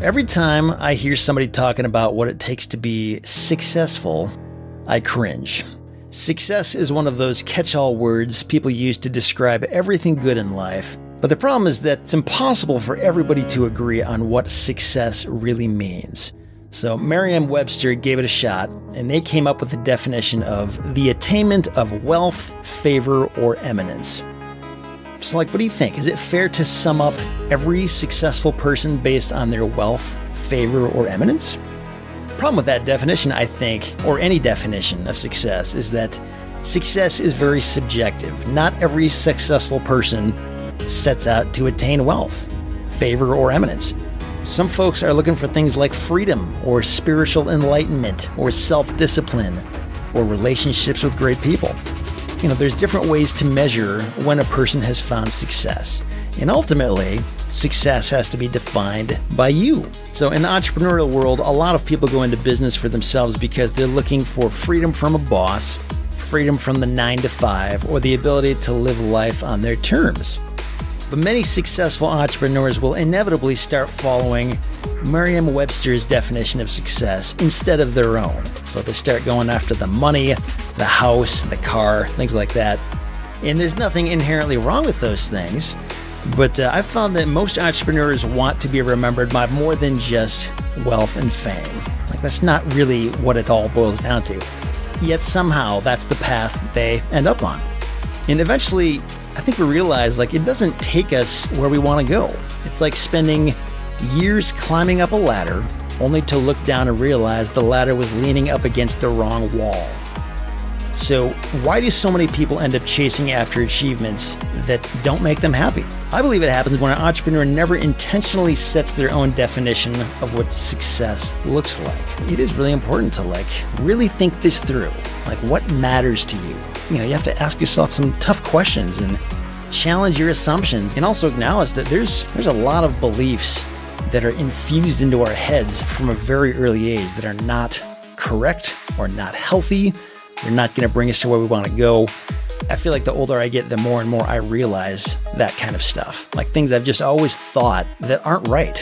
Every time I hear somebody talking about what it takes to be successful, I cringe. Success is one of those catch-all words people use to describe everything good in life, but the problem is that it's impossible for everybody to agree on what success really means. So Merriam-Webster gave it a shot, and they came up with the definition of the attainment of wealth, favor, or eminence. So what do you think? Is it fair to sum up every successful person based on their wealth, favor, or eminence? The problem with that definition, I think, or any definition of success, is that success is very subjective. Not every successful person sets out to attain wealth, favor, or eminence. Some folks are looking for things like freedom, or spiritual enlightenment, or self-discipline, or relationships with great people. There's different ways to measure when a person has found success. And ultimately, success has to be defined by you. So in the entrepreneurial world, a lot of people go into business for themselves because they're looking for freedom from a boss, freedom from the 9 to 5, or the ability to live life on their terms. But many successful entrepreneurs will inevitably start following Merriam-Webster's definition of success instead of their own. So they start going after the money, the house, the car, things like that. And there's nothing inherently wrong with those things. But I've found that most entrepreneurs want to be remembered by more than just wealth and fame. That's not really what it all boils down to. Yet somehow that's the path they end up on. And eventually, I think we realize it doesn't take us where we want to go. It's like spending years climbing up a ladder only to look down and realize the ladder was leaning up against the wrong wall. So why do so many people end up chasing after achievements that don't make them happy? I believe it happens when an entrepreneur never intentionally sets their own definition of what success looks like. It is really important to really think this through. What matters to you? You have to ask yourself some tough questions and challenge your assumptions, and also acknowledge that there's a lot of beliefs that are infused into our heads from a very early age that are not correct or not healthy. They're not going to bring us to where we want to go. I feel like the older I get, the more and more I realize that kind of stuff. Things I've just always thought that aren't right,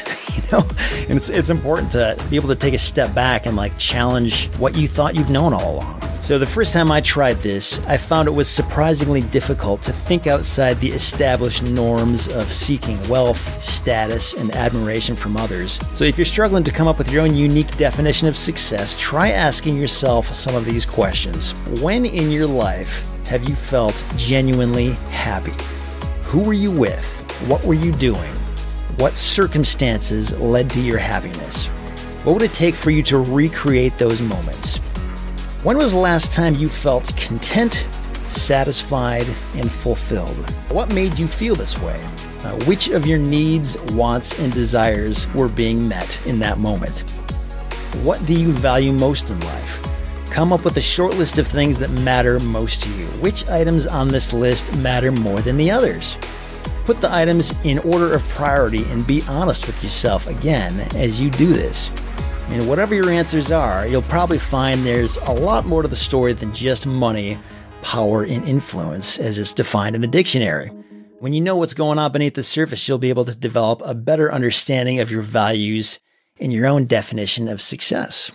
And it's important to be able to take a step back and challenge what you thought you've known all along. So the first time I tried this, I found it was surprisingly difficult to think outside the established norms of seeking wealth, status, and admiration from others. So if you're struggling to come up with your own unique definition of success, try asking yourself some of these questions. When in your life have you felt genuinely happy? Who were you with? What were you doing? What circumstances led to your happiness? What would it take for you to recreate those moments? When was the last time you felt content, satisfied, and fulfilled? What made you feel this way? Which of your needs, wants, and desires were being met in that moment? What do you value most in life? Come up with a short list of things that matter most to you. Which items on this list matter more than the others? Put the items in order of priority and be honest with yourself again as you do this. And whatever your answers are, you'll probably find there's a lot more to the story than just money, power, and influence as it's defined in the dictionary. When you know what's going on beneath the surface, you'll be able to develop a better understanding of your values and your own definition of success.